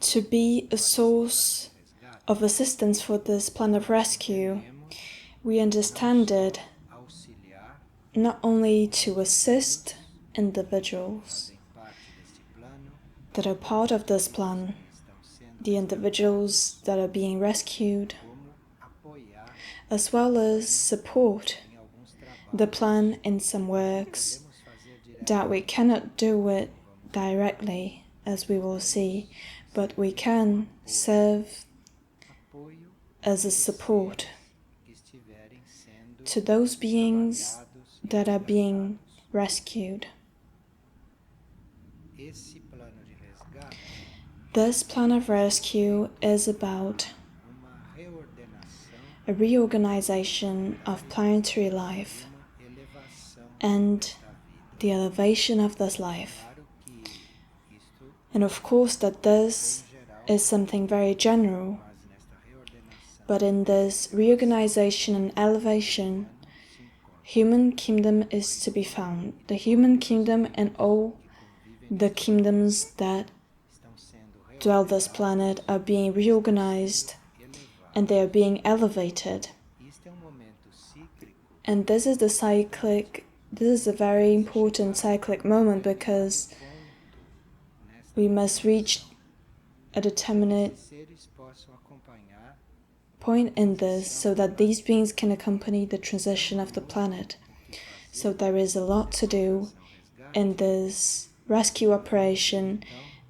to be a source of assistance for this plan of rescue, we understand it not only to assist individuals that are part of this plan, the individuals that are being rescued, as well as support the plan in some works that we cannot do it directly, as we will see, but we can serve as a support to those beings that are being rescued. This plan of rescue is about a reorganization of planetary life and the elevation of this life. And of course that this is something very general, but in this reorganization and elevation, human kingdom is to be found. The human kingdom and all the kingdoms that dwell this planet are being reorganized and they are being elevated. And this is a very important cyclic moment, because we must reach a determinate point in this so that these beings can accompany the transition of the planet. So there is a lot to do in this rescue operation,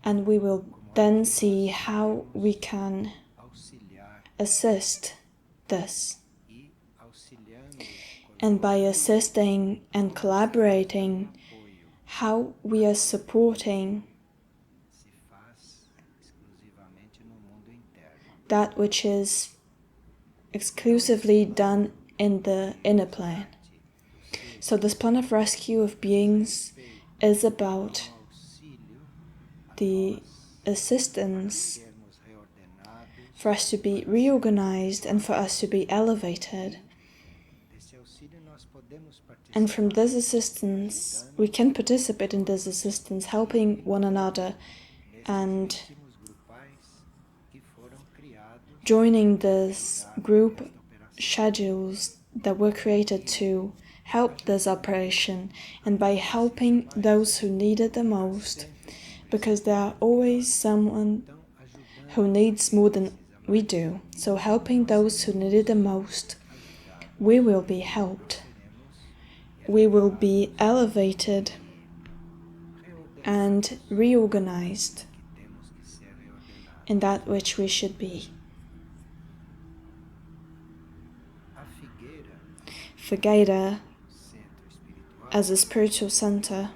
and we will then see how we can assist this. And by assisting and collaborating, how we are supporting that which is exclusively done in the inner plane. So this plan of rescue of beings is about the assistance for us to be reorganized and for us to be elevated. And from this assistance, we can participate in this assistance, helping one another and joining this group schedules that were created to help this operation, and by helping those who need it the most, because there are always someone who needs more than we do. So helping those who need it the most, we will be helped. We will be elevated and reorganized in that which we should be. Figueira, as a spiritual center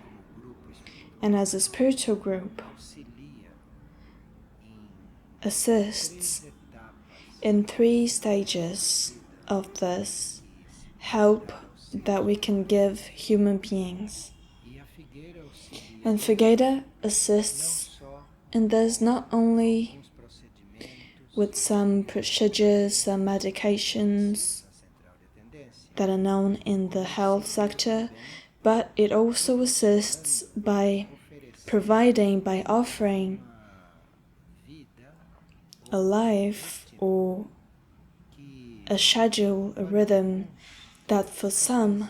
and as a spiritual group, assists in 3 stages of this help that we can give human beings. And Figueira assists in this not only with some procedures, some medications that are known in the health sector, but it also assists by offering a life or a schedule, a rhythm that for some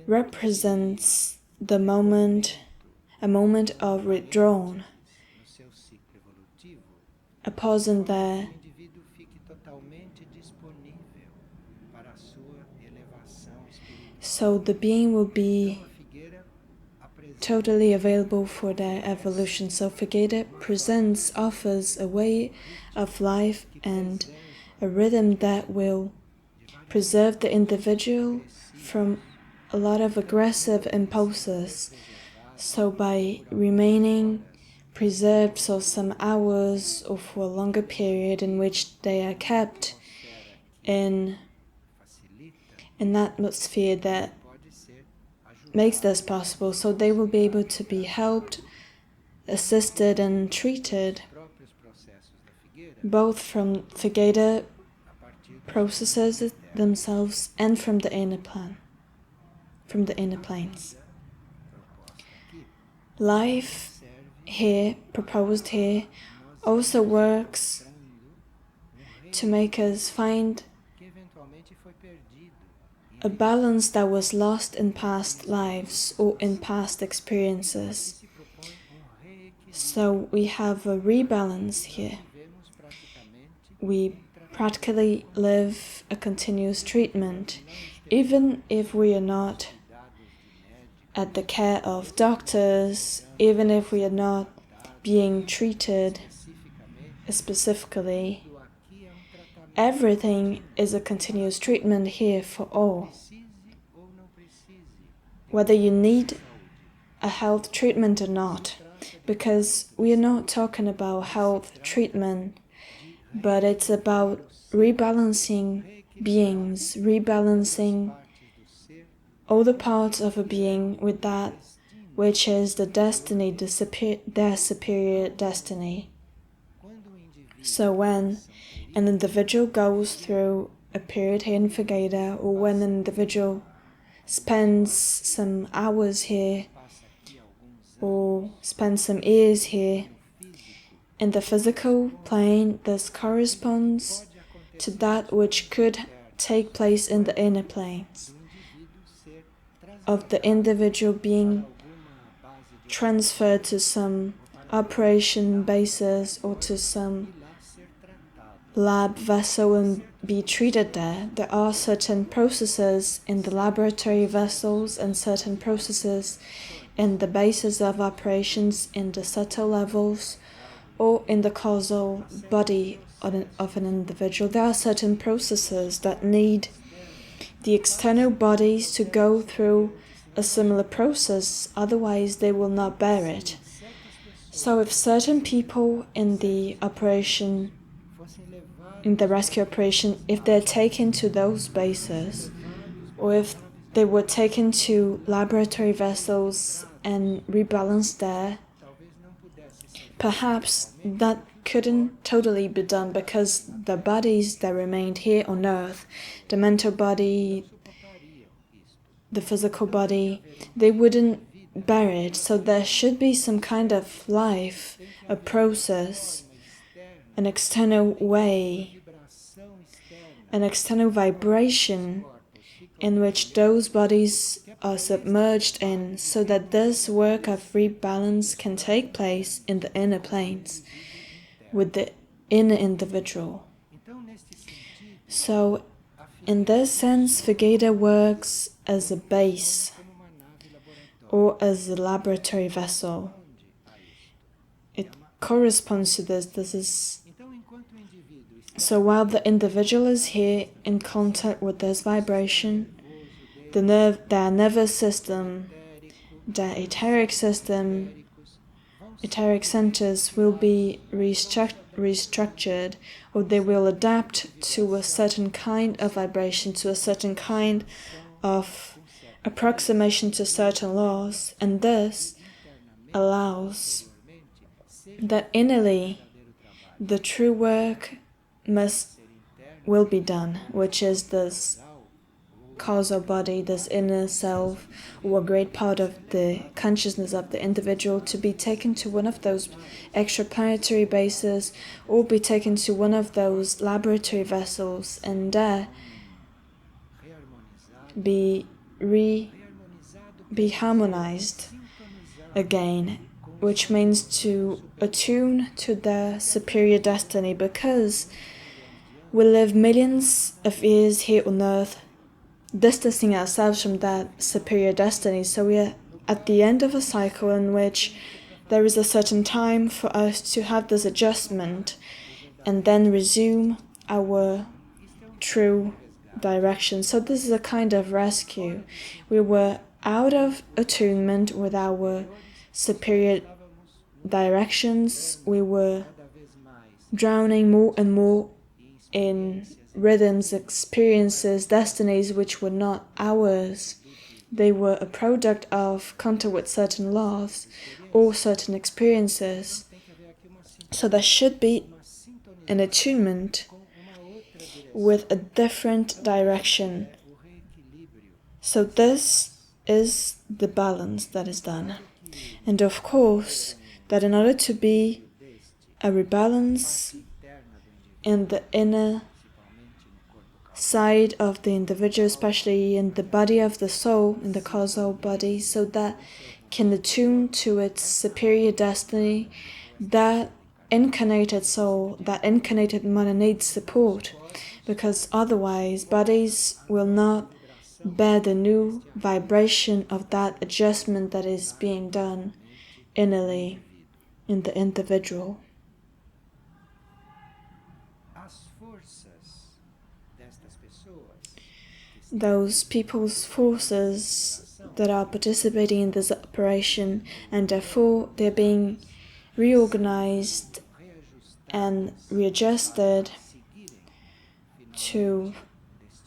represents a moment of withdrawn, a pause in there, so the being will be totally available for their evolution. So Figueira offers a way of life and a rhythm that will preserve the individual from a lot of aggressive impulses. So by remaining preserved for some hours or for a longer period in which they are kept in an atmosphere that makes this possible, so they will be able to be helped, assisted and treated both from Figueira processes themselves and from the inner planes. Life here, proposed here, also works to make us find a balance that was lost in past lives or in past experiences. So we have a rebalance here. We practically live a continuous treatment, even if we are not at the care of doctors, even if we are not being treated specifically. Everything is a continuous treatment here for all. Whether you need a health treatment or not, because we are not talking about health treatment, but it's about rebalancing beings, rebalancing all the parts of a being with that which is the destiny, their superior destiny. So when an individual goes through a period here in Figueira, or when an individual spends some hours here, or spends some years here, in the physical plane, this corresponds to that which could take place in the inner planes, of the individual being transferred to some operation basis or to some lab vessel and be treated there. There are certain processes in the laboratory vessels and certain processes in the basis of operations in the subtle levels or in the causal body of an individual. There are certain processes that need the external bodies to go through a similar process, otherwise they will not bear it. So if certain people in the operation, in the rescue operation, if they're taken to those bases, or if they were taken to laboratory vessels and rebalanced there, perhaps that couldn't totally be done because the bodies that remained here on earth, the mental body, the physical body, they wouldn't bear it. So there should be some kind of life, a process, an external way, an external vibration in which those bodies are submerged in, so that this work of rebalance can take place in the inner planes with the inner individual. So in this sense, Figueira works as a base or as a laboratory vessel. It corresponds to this. This is so while the individual is here in contact with this vibration, their nervous system, their etheric system, etheric centers will be restructured, or they will adapt to a certain kind of vibration, to a certain kind of approximation to certain laws, and this allows that innerly the true work will be done, which is this causal body, this inner self, or a great part of the consciousness of the individual, to be taken to one of those extraplanetary bases or be taken to one of those laboratory vessels and there be harmonized again, which means to attune to their superior destiny, because we live millions of years here on earth distancing ourselves from that superior destiny. So we are at the end of a cycle in which there is a certain time for us to have this adjustment and then resume our true direction. So this is a kind of rescue. We were out of attunement with our superior directions. We were drowning more and more in rhythms, experiences, destinies which were not ours. They were a product of contact with certain laws or certain experiences. So there should be an attunement with a different direction. So this is the balance that is done. And of course, that in order to be a rebalance in the inner side of the individual, especially in the body of the soul, in the causal body, so that can attune to its superior destiny, that incarnated soul, that incarnated mother needs support, because otherwise bodies will not bear the new vibration of that adjustment that is being done innerly in the individual. Those people's forces that are participating in this operation, and therefore they're being reorganized and readjusted to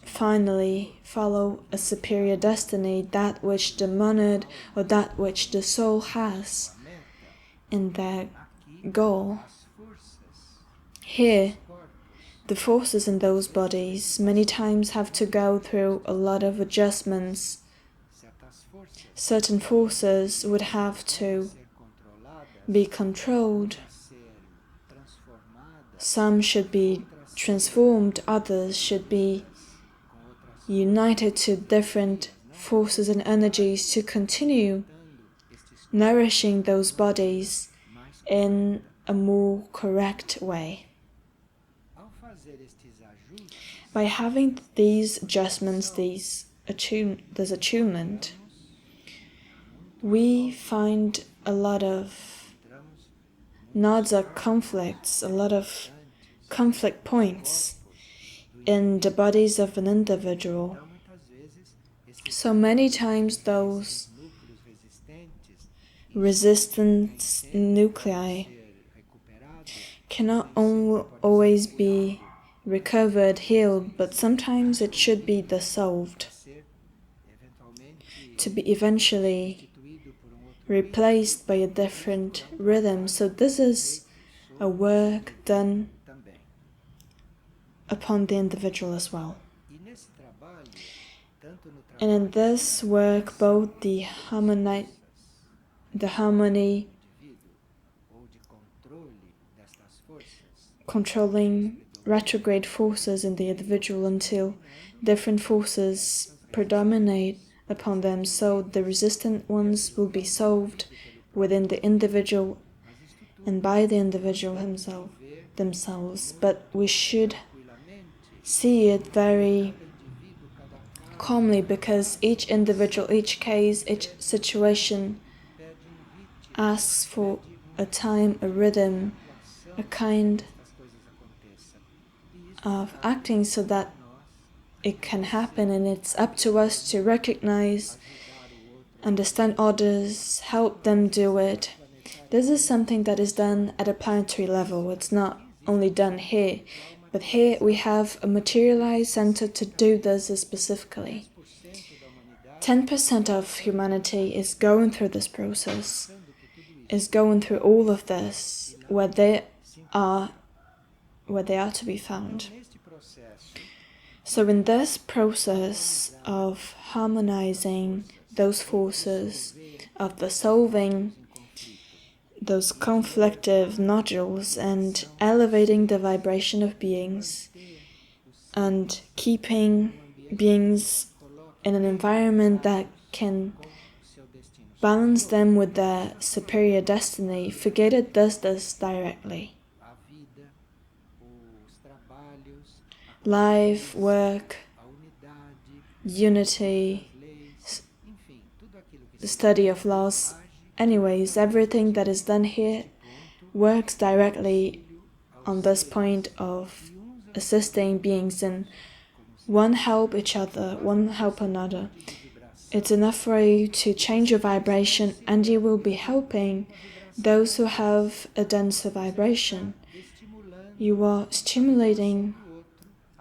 finally follow a superior destiny, that which the monad or that which the soul has in their goal. Here, the forces in those bodies many times have to go through a lot of adjustments. Certain forces would have to be controlled. Some should be transformed, others should be united to different forces and energies to continue nourishing those bodies in a more correct way. By having these adjustments, this attunement, we find a lot of nodes or conflicts, a lot of conflict points in the bodies of an individual. So many times those resistance nuclei cannot always be recovered, healed, but sometimes it should be dissolved to be eventually replaced by a different rhythm. So this is a work done upon the individual as well. And in this work, both the harmony controlling retrograde forces in the individual until different forces predominate upon them, so the resistant ones will be solved within the individual and by the individual themselves. But we should see it very calmly, because each individual, each case, each situation asks for a time, a rhythm, a kind of acting so that it can happen, and it's up to us to recognize, understand others, help them do it. This is something that is done at a planetary level. It's not only done here, but here we have a materialized center to do this specifically. 10% of humanity is going through this process, is going through all of this, where they are to be found. So in this process of harmonizing those forces, of dissolving those conflictive nodules and elevating the vibration of beings and keeping beings in an environment that can balance them with their superior destiny, Figueira does this directly. Life, work, unity, the study of laws. Anyways, everything that is done here works directly on this point of assisting beings in one help each other, one help another. It's enough for you to change your vibration and you will be helping those who have a denser vibration. You are stimulating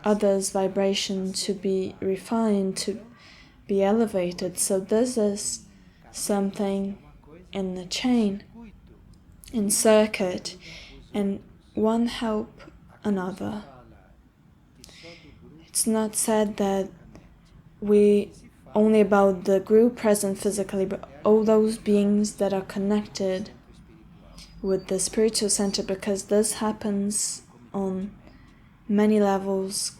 others' vibration to be refined, to be elevated. So this is something in the chain, in circuit, and one help another. It's not said that we only about the group present physically, but all those beings that are connected with the spiritual center, because this happens on many levels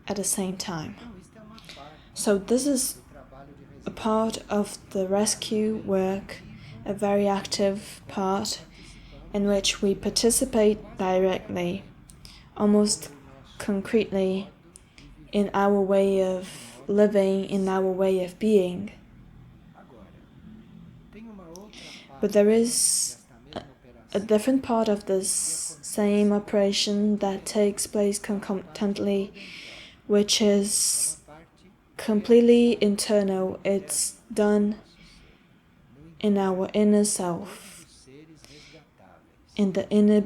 at the same time. So this is a part of the rescue work, a very active part in which we participate directly, almost concretely, in our way of living, in our way of being. But there is a different part of this same operation that takes place concomitantly, which is completely internal. It's done in our inner self, in the inner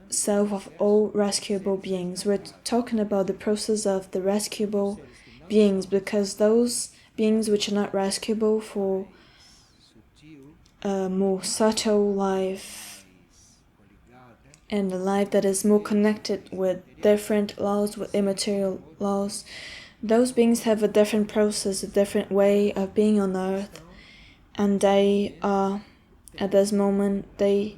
self of all rescuable beings. We're talking about the process of the rescuable beings, because those beings which are not rescuable for a more subtle life and a life that is more connected with different laws, with immaterial laws, those beings have a different process, a different way of being on earth, and they are, at this moment, they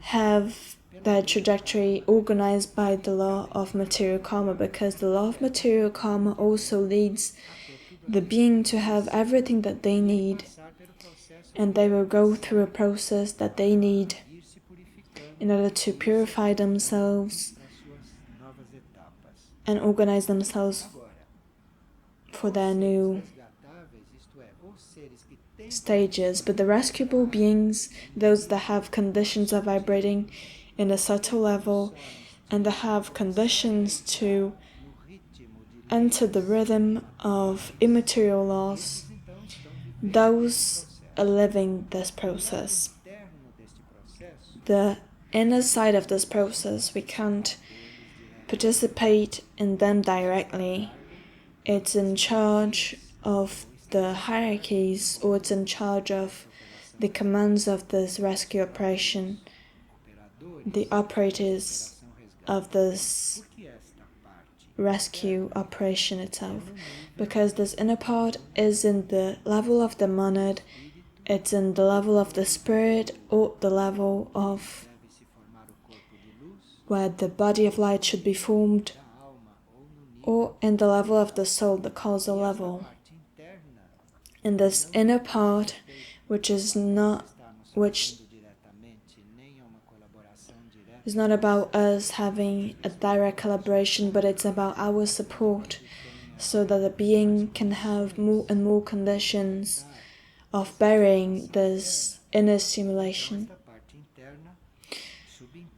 have their trajectory organized by the law of material karma, because the law of material karma also leads the being to have everything that they need, and they will go through a process that they need in order to purify themselves and organize themselves for their new stages. But the rescuable beings, those that have conditions of vibrating in a subtle level and that have conditions to enter the rhythm of immaterial laws, those are living this process. The inner side of this process, we can't participate in them directly. It's in charge of the hierarchies, or it's in charge of the commands of this rescue operation, the operators of this rescue operation itself. Because this inner part is in the level of the monad, it's in the level of the spirit, or the level of where the body of light should be formed, or in the level of the soul, the causal level. In this inner part, which is not about us having a direct collaboration, but it's about our support, so that the being can have more and more conditions of bearing this inner stimulation.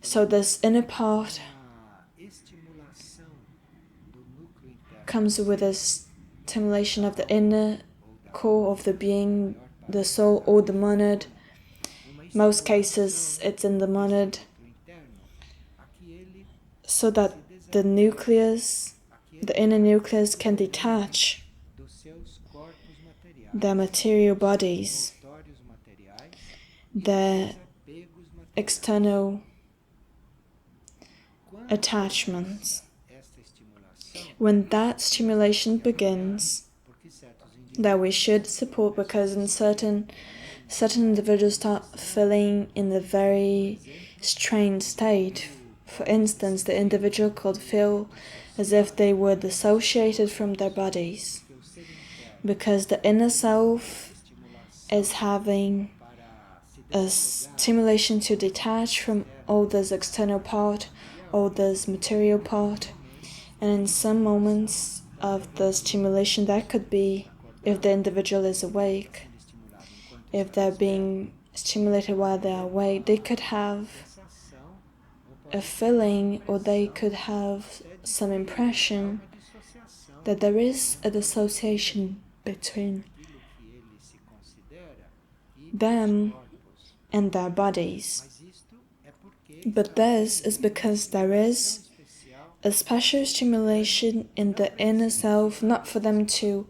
So this inner part comes with a stimulation of the inner core of the being, the soul or the monad. Most cases it's in the monad, so that the nucleus, the inner nucleus, can detach their material bodies, their external attachments. When that stimulation begins, that we should support, because in certain individuals start feeling in a very strained state. For instance, the individual could feel as if they were dissociated from their bodies, because the inner self is having a stimulation to detach from all this external part, all this material part. And in some moments of the stimulation, that could be, if the individual is awake, if they're being stimulated while they're awake, they could have a feeling, or they could have some impression that there is a dissociation between them and their bodies. But this is because there is a special stimulation in the inner self, not for them to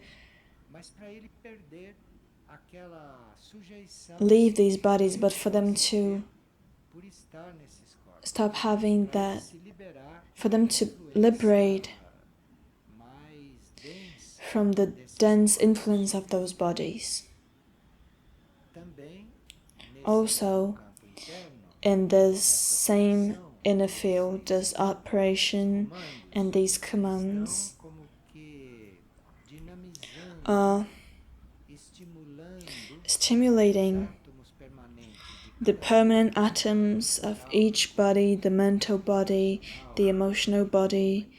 leave these bodies, but for them to stop having that, for them to liberate from the dense influence of those bodies. Also, in this same inner field, this operation and these commands are stimulating the permanent atoms of each body, the mental body, the emotional body,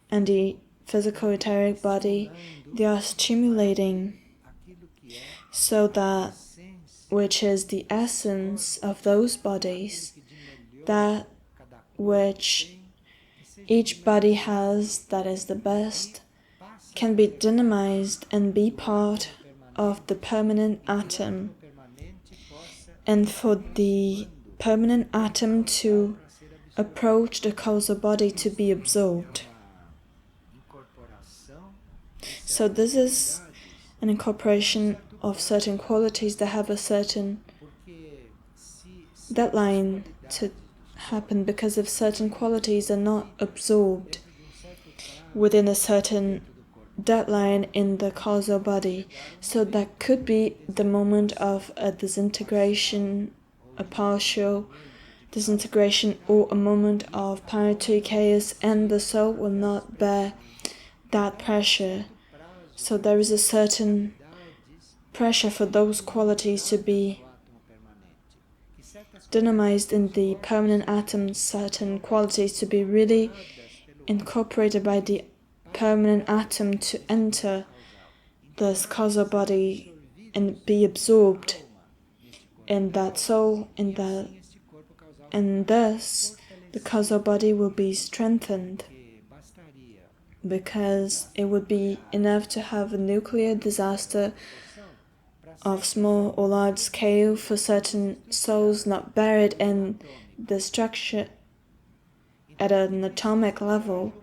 and the physical etheric body. They are stimulating so that which is the essence of those bodies, that which each body has that is the best, can be dynamized and be part of the permanent atom, and for the permanent atom to approach the causal body to be absorbed. So this is an incorporation of certain qualities that have a certain deadline to happen, because if certain qualities are not absorbed within a certain deadline in the causal body, so that could be the moment of a disintegration, a partial disintegration, or a moment of planetary chaos, and the soul will not bear that pressure. So there is a certain pressure for those qualities to be dynamized in the permanent atom, certain qualities to be really incorporated by the permanent atom to enter this causal body and be absorbed in that soul, and thus the causal body will be strengthened, because it would be enough to have a nuclear disaster of small or large scale for certain souls not buried in the structure at an atomic level.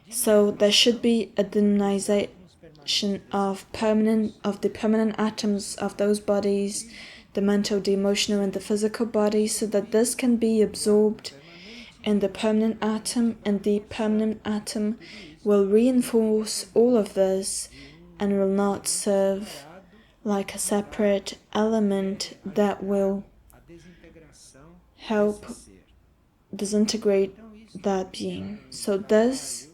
So there should be a dynamization of the permanent atoms of those bodies, the mental, the emotional, and the physical body, so that this can be absorbed in the permanent atom, and the permanent atom will reinforce all of this and will not serve like a separate element that will help disintegrate that being. So this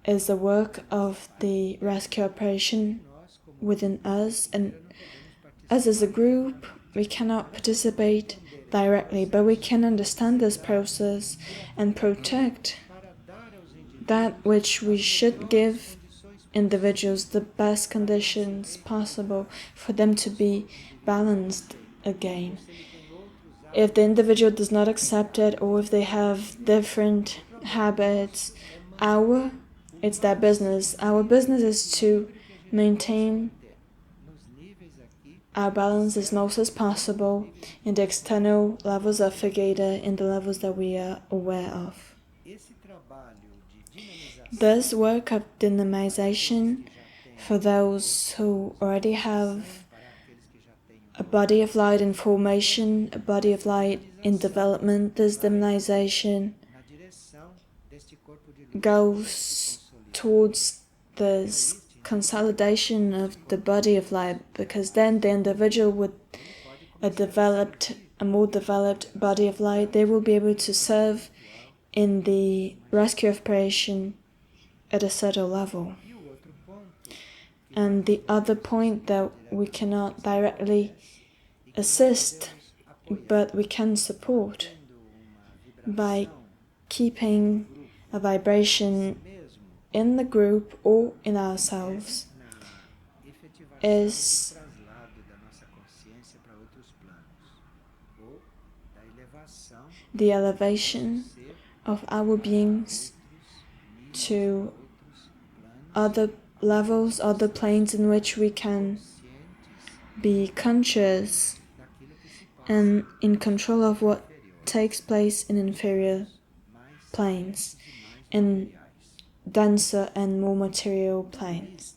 is the work of the rescue operation within us, and us as a group, we cannot participate directly, but we can understand this process and protect that which we should give individuals the best conditions possible for them to be balanced again. If the individual does not accept it, or if they have different habits, it's their business. Our business is to maintain our balance as much as possible in the external levels of Figueira, in the levels that we are aware of. This work of dynamization for those who already have a body of light in formation, a body of light in development, this dynamization goes towards this consolidation of the body of light, because then the individual with a more developed body of light, they will be able to serve in the rescue operation at a certain level. And the other point, that we cannot directly assist, but we can support by keeping a vibration in the group or in ourselves, is the elevation of our beings to other levels, other planes in which we can be conscious and in control of what takes place in inferior planes, in denser and more material planes.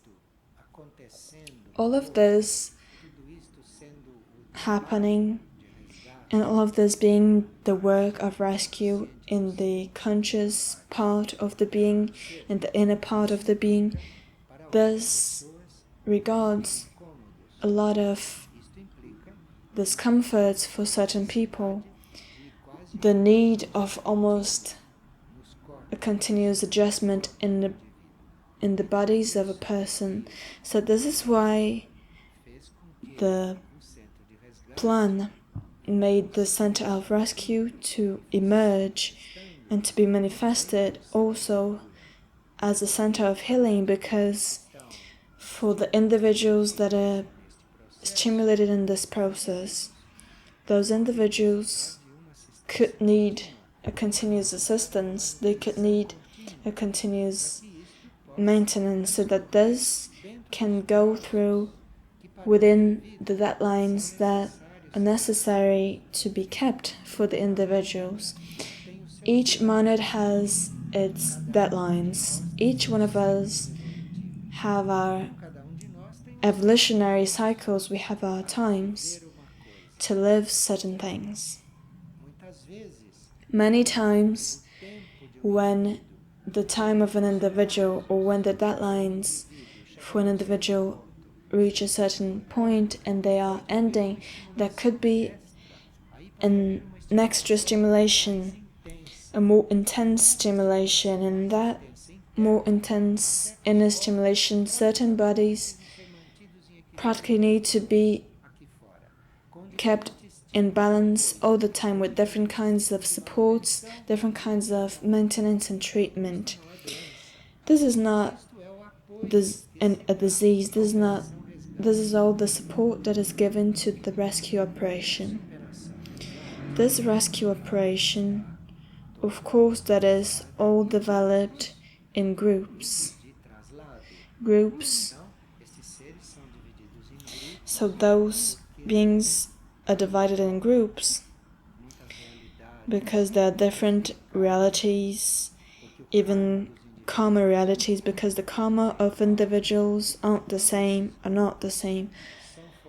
All of this happening, and all of this being the work of rescue in the conscious part of the being, in the inner part of the being, this regards a lot of discomforts for certain people, the need of almost a continuous adjustment in the bodies of a person. So this is why the plan made the Center of Rescue to emerge and to be manifested also as a center of healing, because for the individuals that are stimulated in this process, those individuals could need a continuous assistance, they could need a continuous maintenance so that this can go through within the deadlines that are necessary to be kept for the individuals. Each monad has its deadlines. Each one of us have our evolutionary cycles, we have our times to live certain things. Many times when the time of an individual or when the deadlines for an individual reach a certain point and they are ending, there could be an extra stimulation, a more intense stimulation, and that more intense inner stimulation, certain bodies practically need to be kept in balance all the time with different kinds of supports, different kinds of maintenance and treatment. This is not a disease, this is all the support that is given to the rescue operation. This rescue operation, of course, that is all developed in groups. So those beings are divided in groups because there are different realities, even karma realities, because the karma of individuals are not the same.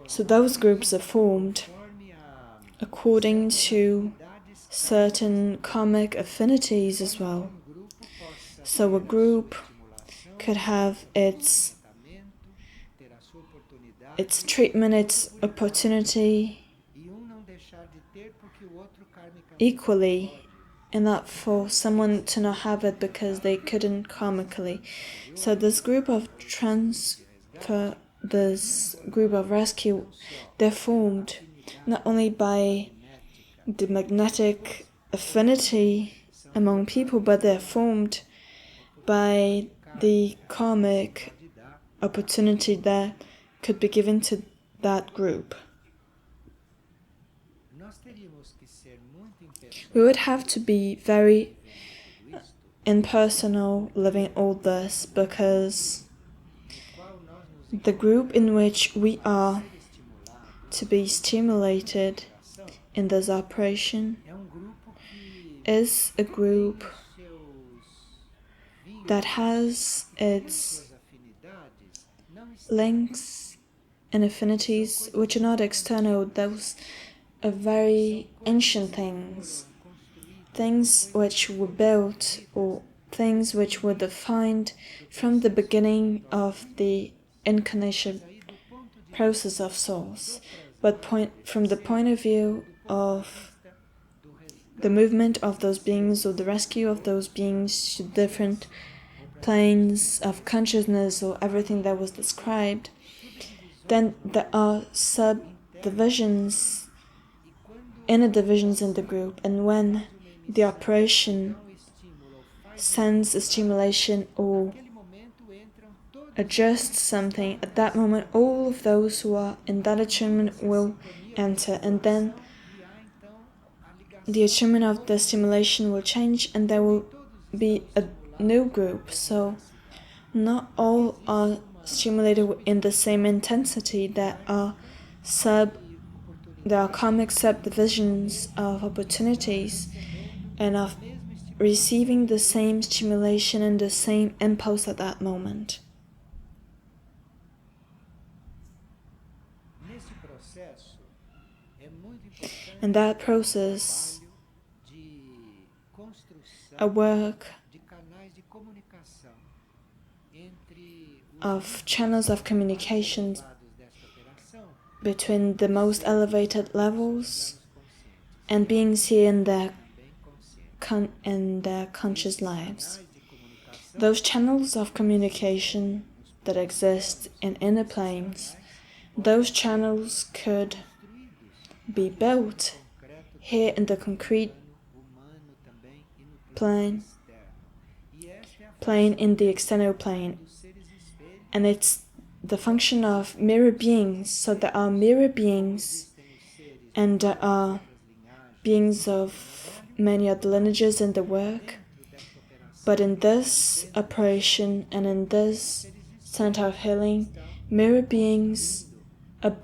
So those groups are formed according to certain karmic affinities as well. So a group could have its treatment, its opportunity equally, and not for someone to not have it because they couldn't karmically. So this group of rescue, they're formed not only by the magnetic affinity among people, but they're formed by the karmic opportunity that could be given to that group. We would have to be very impersonal living all this, because the group in which we are to be stimulated in this operation is a group that has its links and affinities which are not external. Those are very ancient things which were built, or things which were defined from the beginning of the incarnation process of souls. But from the point of view of the movement of those beings, or the rescue of those beings to different planes of consciousness, or everything that was described, then there are subdivisions, inner divisions in the group, and when the operation sends a stimulation or adjusts something, at that moment all of those who are in that attunement will enter, and then the attunement of the stimulation will change and there will be a new group. So not all are stimulated in the same intensity. There are karmic subdivisions of opportunities and of receiving the same stimulation and the same impulse at that moment. In that process, a work of channels of communications between the most elevated levels and beings here in their in their conscious lives. Those channels of communication that exist in inner planes, those channels could be built here in the concrete plane in the external plane. And it's the function of mirror beings. So there are mirror beings and there are beings of many other lineages in the work. But in this operation and in this center of healing, mirror beings are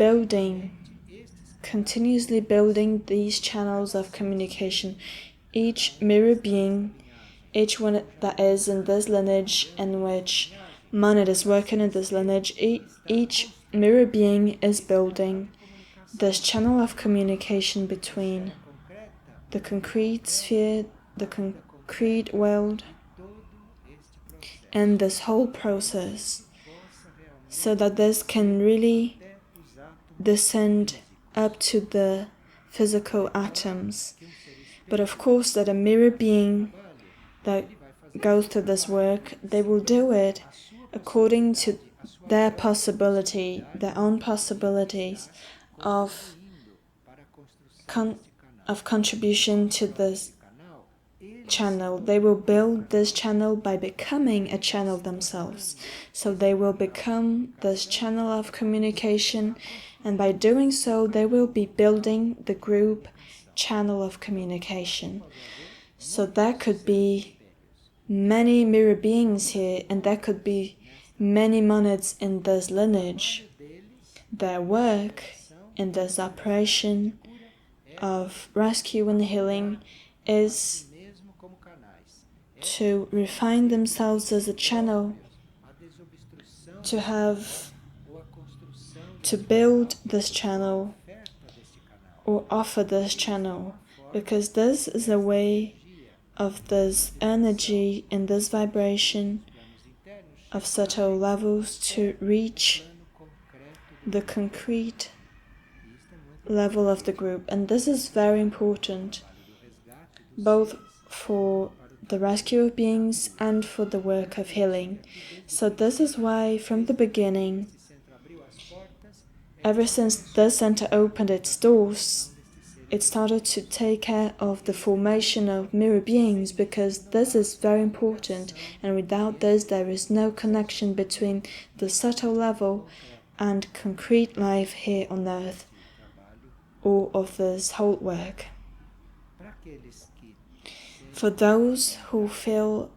continuously building these channels of communication. Each mirror being, each one that is in this lineage in which Monad is working in this lineage, each mirror being is building this channel of communication between the concrete sphere, the concrete world, and this whole process, so that this can really descend up to the physical atoms. But of course that a mirror being that goes through this work, they will do it according to their possibility, their own possibilities of contribution to this channel. They will build this channel by becoming a channel themselves. So they will become this channel of communication, and by doing so, they will be building the group channel of communication. So there could be many mirror beings here, and there could be many monads in this lineage. Their work in this operation of rescue and healing is to refine themselves as a channel, to build this channel or offer this channel, because this is a way of this energy and this vibration of subtle levels to reach the concrete level of the group. And this is very important, both for the rescue of beings and for the work of healing. So this is why, from the beginning, ever since the center opened its doors, it started to take care of the formation of mirror beings, because this is very important, and without this there is no connection between the subtle level and concrete life here on earth, or of this whole work. For those who feel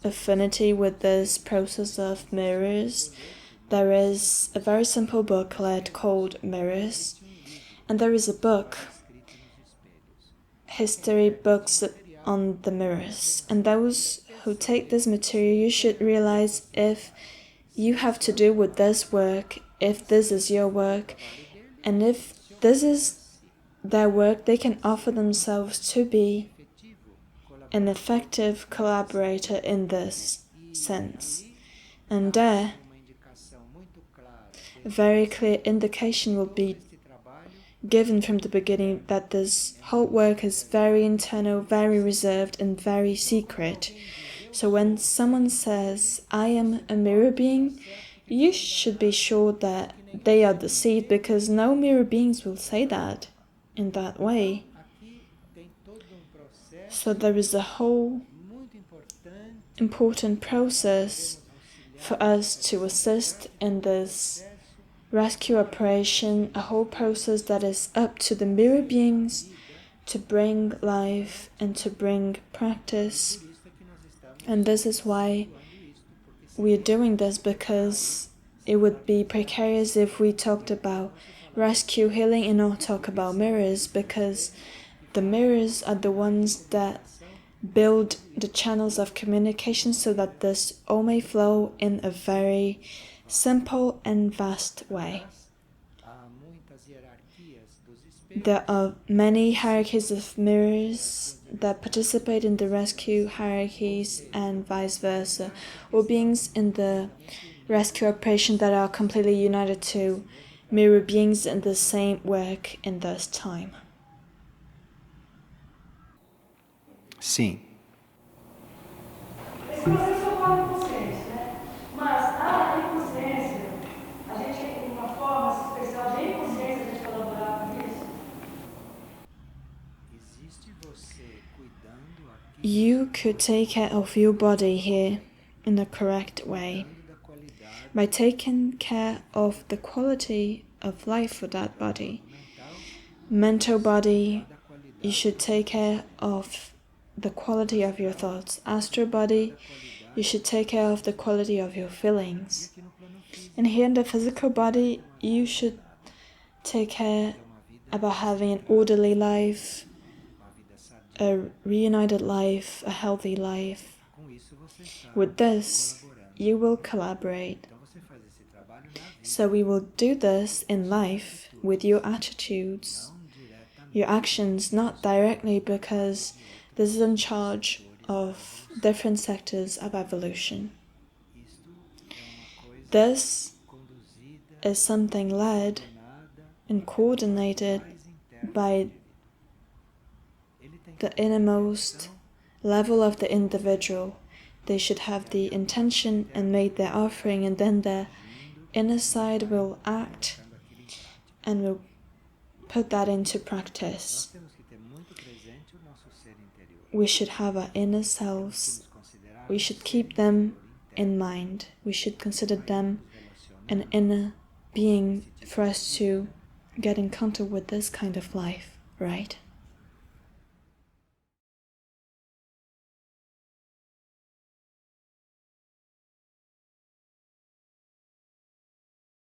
affinity with this process of mirrors, there is a very simple booklet called Mirrors, and there is a book, history books on the mirrors. And those who take this material, you should realize if you have to do with this work, if this is your work, and if this is their work, they can offer themselves to be an effective collaborator in this sense. And there, a very clear indication will be given from the beginning that this whole work is very internal, very reserved, and very secret. So when someone says, I am a mirror being, you should be sure that they are deceived, because no mirror beings will say that in that way. So there is a whole important process for us to assist in this rescue operation, a whole process that is up to the mirror beings to bring life and to bring practice. And this is why we are doing this, because it would be precarious if we talked about rescue healing and not talk about mirrors, because the mirrors are the ones that build the channels of communication so that this all may flow in a very simple and vast way. There are many hierarchies of mirrors that participate in the rescue hierarchies and vice versa, or beings in the rescue operation that are completely united to mirror beings in the same work in this time. Sim. Esse processo é uma consciência, né? Mas a inconsciência, a gente tem uma forma especial de inconsciência de colaborar com isso. You could take care of your body here in the correct way by taking care of the quality of life for that body. Mental body, you should take care of the quality of your thoughts. Astral body, you should take care of the quality of your feelings. And here in the physical body, you should take care about having an orderly life, a reunited life, a healthy life. With this, you will collaborate. So we will do this in life with your attitudes, your actions, not directly, because this is in charge of different sectors of evolution. This is something led and coordinated by the innermost level of the individual. They should have the intention and make their offering, and then their inner side will act and will put that into practice. We should have our inner selves. We should keep them in mind. We should consider them an inner being for us to get in contact with this kind of life, right?